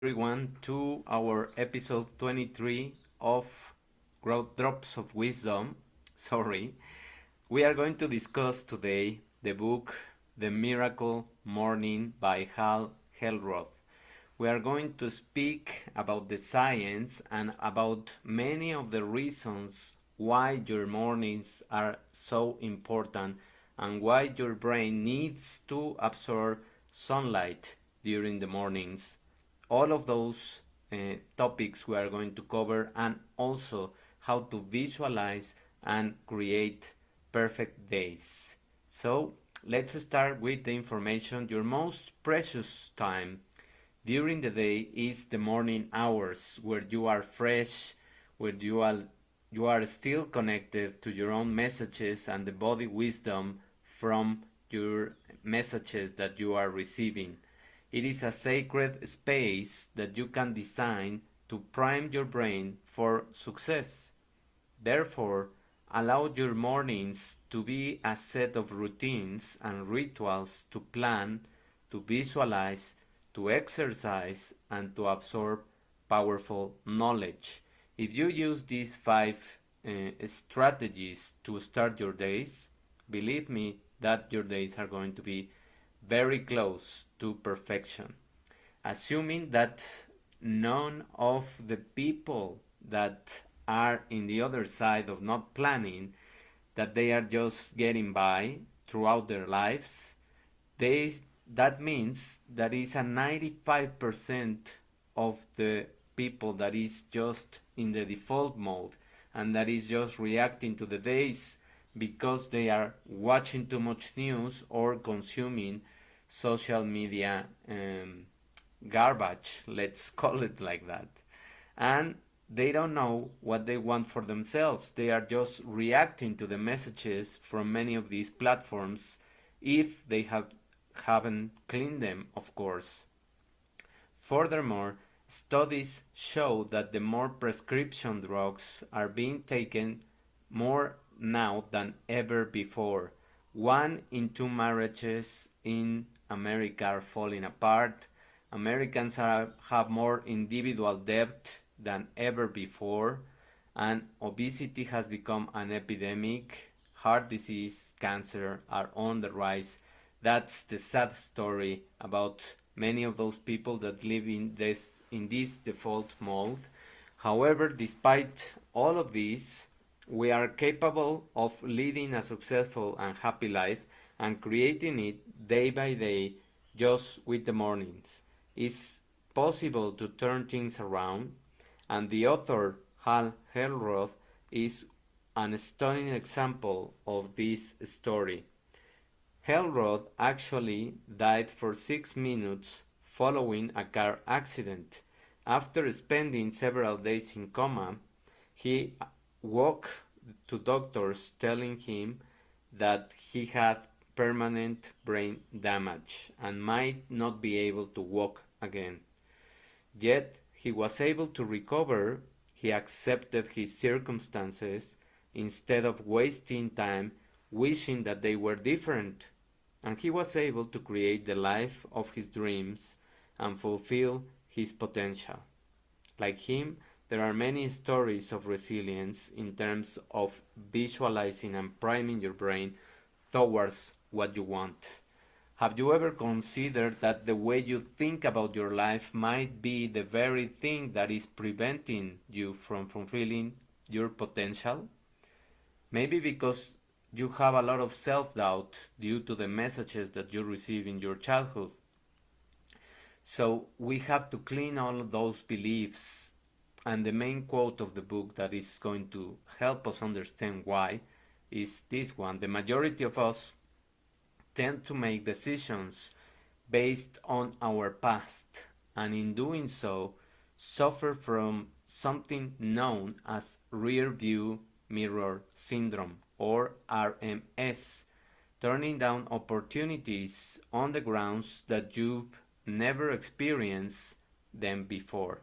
everyone to our episode 23 of Growth Drops of Wisdom. Sorry. We are going to discuss today the book The Miracle Morning by Hal Elrod. We are going to speak about the science and about many of the reasons why your mornings are so important and why your brain needs to absorb sunlight during the mornings. All of those topics we are going to cover, and also how to visualize and create perfect days. So let's start with the information. Your most precious time during the day is the morning hours, where you are fresh, where you are still connected to your own messages and the body wisdom from your messages that you are receiving. It is a sacred space that you can design to prime your brain for success. Therefore, allow your mornings to be a set of routines and rituals to plan, to visualize, to exercise, and to absorb powerful knowledge. If you use these five strategies to start your days, believe me that your days are going to be very close to perfection. Assuming that none of the people that are in the other side of not planning, that they are just getting by throughout their lives, they that means that is a 95% of the people that is just in the default mode and that is just reacting to the days because they are watching too much news or consuming social media garbage, let's call it like that. And they don't know what they want for themselves. They are just reacting to the messages from many of these platforms if they haven't cleaned them, of course. Furthermore, studies show that the more prescription drugs are being taken more now than ever before. One in two marriages in America are falling apart. Americans have more individual debt than ever before, and obesity has become an epidemic. Heart disease, cancer are on the rise. That's the sad story about many of those people that live in this default mode. However, despite all of this, we are capable of leading a successful and happy life and creating it day by day just with the mornings. It's possible to turn things around, and the author Hal Elrod is an stunning example of this story. Elrod actually died for 6 minutes following a car accident. After spending several days in coma, he woke to doctors telling him that he had permanent brain damage and might not be able to walk again. Yet he was able to recover. He accepted his circumstances instead of wasting time wishing that they were different, and he was able to create the life of his dreams and fulfill his potential. Like him, there are many stories of resilience in terms of visualizing and priming your brain towards what you want. Have you ever considered that the way you think about your life might be the very thing that is preventing you from fulfilling your potential? Maybe because you have a lot of self doubt due to the messages that you receive in your childhood. So we have to clean all of those beliefs. And the main quote of the book that is going to help us understand why is this one. The majority of us tend to make decisions based on our past, and in doing so, suffer from something known as rear view mirror syndrome, or RMS, turning down opportunities on the grounds that you've never experienced them before,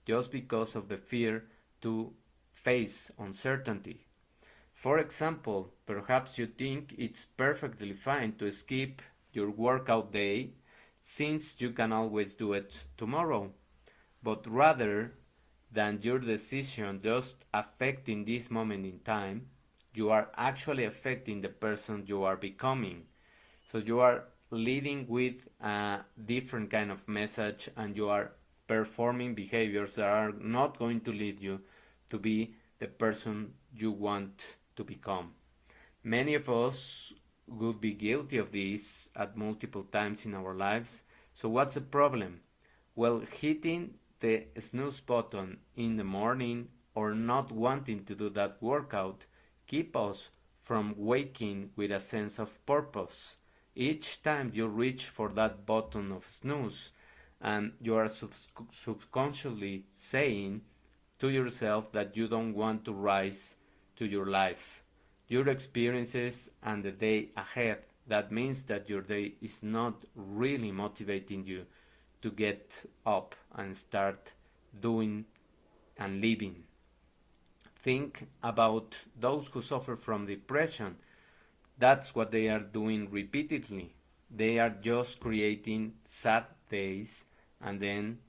just because of the fear to face uncertainty. For example, perhaps you think it's perfectly fine to skip your workout day since you can always do it tomorrow. but rather than your decision just affecting this moment in time, you are actually affecting the person you are becoming. So you are leading with a different kind of message, and you are performing behaviors that are not going to lead you to be the person you want to become. Many of us would be guilty of this at multiple times in our lives. So what's the problem? Well, hitting the snooze button in the morning or not wanting to do that workout keep us from waking with a sense of purpose. Each time you reach for that button of snooze, and you are subconsciously saying to yourself that you don't want to rise to your life, your experiences, and the day ahead. That means that your day is not really motivating you to get up and start doing and living. Think about those who suffer from depression. That's what they are doing repeatedly. They are just creating sad days, and then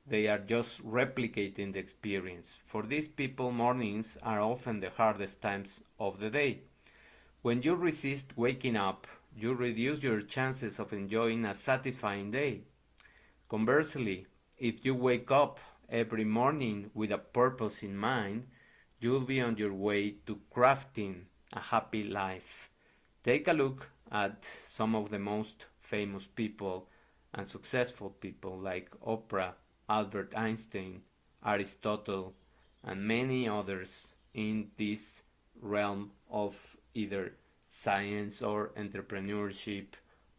they are just replicating the experience. For these people, mornings are often the hardest times of the day. When you resist waking up, you reduce your chances of enjoying a satisfying day. Conversely, if you wake up every morning with a purpose in mind, you'll be on your way to crafting a happy life. Take a look at some of the most famous people and successful people like Oprah, Albert Einstein, Aristotle, and many others in this realm of either science or entrepreneurship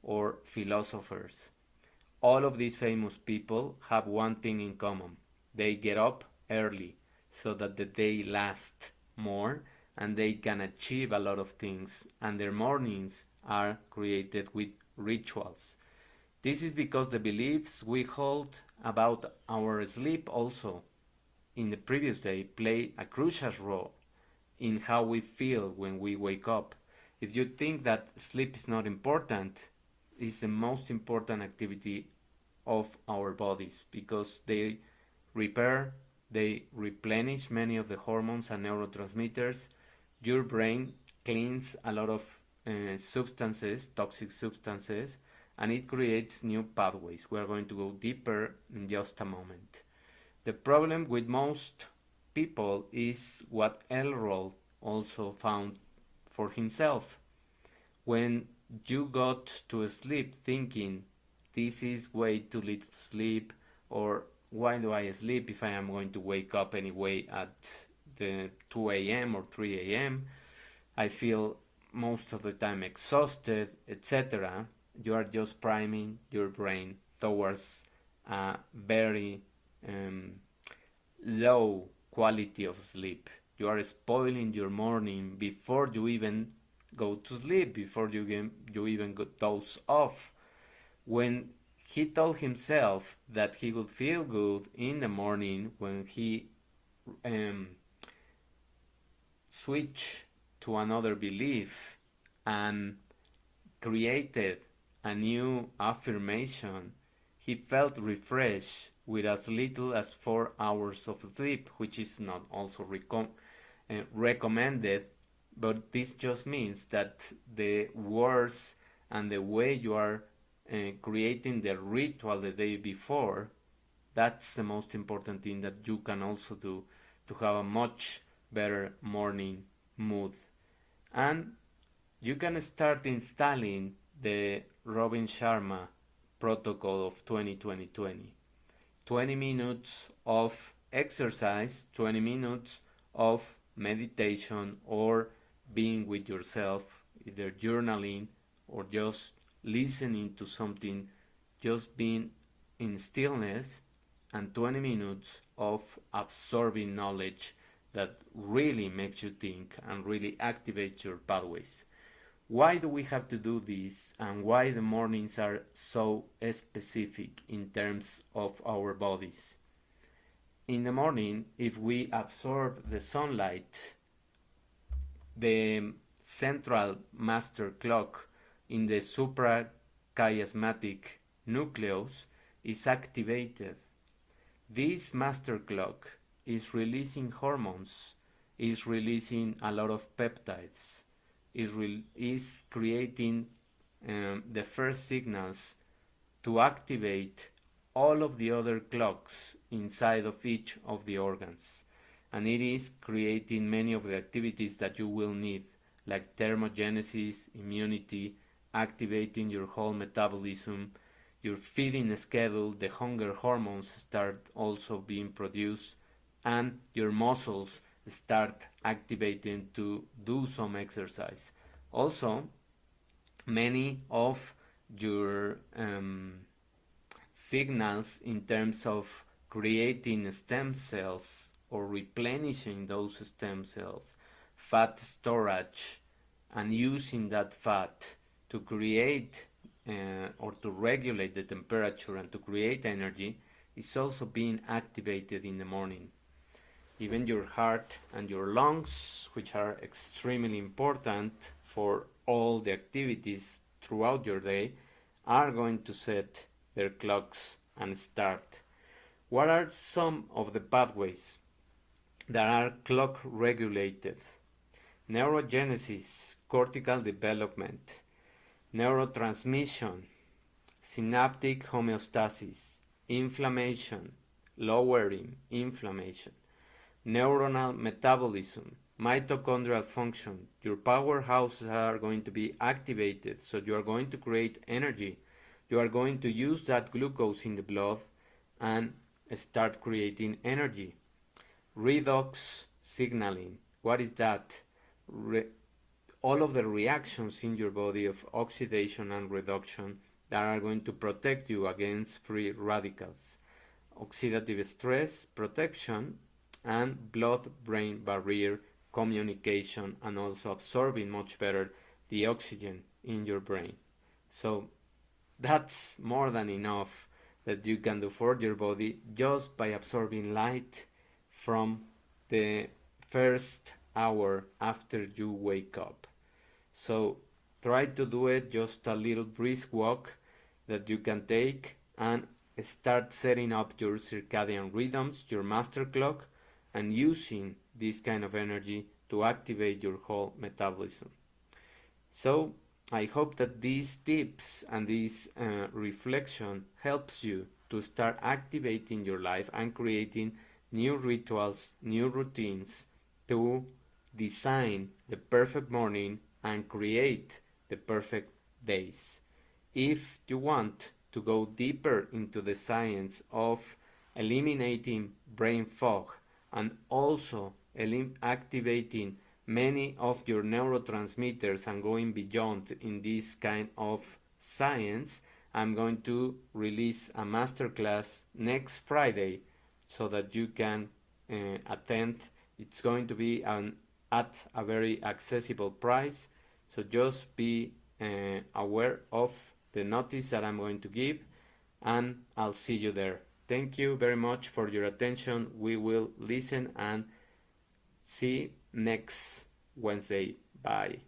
or philosophers. All of these famous people have one thing in common. They get up early so that the day lasts more and they can achieve a lot of things, and their mornings are created with rituals. This is because the beliefs we hold about our sleep also in the previous day play a crucial role in how we feel when we wake up. If you think that sleep is not important, it's the most important activity of our bodies because they repair, they replenish many of the hormones and neurotransmitters. Your brain cleans a lot of substances, toxic substances, and it creates new pathways. We are going to go deeper in just a moment. The problem with most people is what Elrod also found for himself. When you got to sleep thinking this is way too little sleep, or why do I sleep if I am going to wake up anyway at the 2 a.m. or 3 a.m. I feel most of the time exhausted, etc. You are just priming your brain towards a very um, low quality of sleep. You are spoiling your morning before you even go to sleep, before you even go doze off. When he told himself that he would feel good in the morning when he um, switched to another belief and created a new affirmation, he felt refreshed with as little as 4 hours of sleep, which is not also recommended, but this just means that the words and the way you are creating the ritual the day before, that's the most important thing that you can also do to have a much better morning mood. And you can start installing the Robin Sharma protocol of 20-20-20. 20 minutes of exercise, 20 minutes of meditation or being with yourself, either journaling or just listening to something, just being in stillness, and 20 minutes of absorbing knowledge that really makes you think and really activates your pathways. Why do we have to do this, and why the mornings are so specific in terms of our bodies? In the morning, if we absorb the sunlight, the central master clock in the suprachiasmatic nucleus is activated. This master clock is releasing hormones, is releasing a lot of peptides, is creating the first signals to activate all of the other clocks inside of each of the organs. And it is creating many of the activities that you will need, like thermogenesis, immunity, activating your whole metabolism, your feeding schedule, the hunger hormones start also being produced, and your muscles start activating to do some exercise. Also, many of your signals in terms of creating stem cells or replenishing those stem cells, fat storage, and using that fat to create or to regulate the temperature and to create energy is also being activated in the morning. Even your heart and your lungs, which are extremely important for all the activities throughout your day, are going to set their clocks and start. What are some of the pathways that are clock regulated? Neurogenesis, cortical development, neurotransmission, synaptic homeostasis, inflammation, lowering inflammation, neuronal metabolism, mitochondrial function. Your powerhouses are going to be activated, so you are going to create energy. You are going to use that glucose in the blood and start creating energy. Redox signaling. What is that? All of the reactions in your body of oxidation and reduction that are going to protect you against free radicals. Oxidative stress protection and blood-brain barrier communication, and also absorbing much better the oxygen in your brain. So that's more than enough that you can do for your body just by absorbing light from the first hour after you wake up. So try to do it just a little brisk walk that you can take and start setting up your circadian rhythms, your master clock, and using this kind of energy to activate your whole metabolism. So I hope that these tips and this reflection helps you to start activating your life and creating new rituals, new routines to design the perfect morning and create the perfect days. If you want to go deeper into the science of eliminating brain fog and also activating many of your neurotransmitters and going beyond in this kind of science, I'm going to release a masterclass next Friday so that you can attend. It's going to be at a very accessible price, so just be aware of the notice that I'm going to give, and I'll see you there. Thank you very much for your attention. We will listen and see next Wednesday. Bye.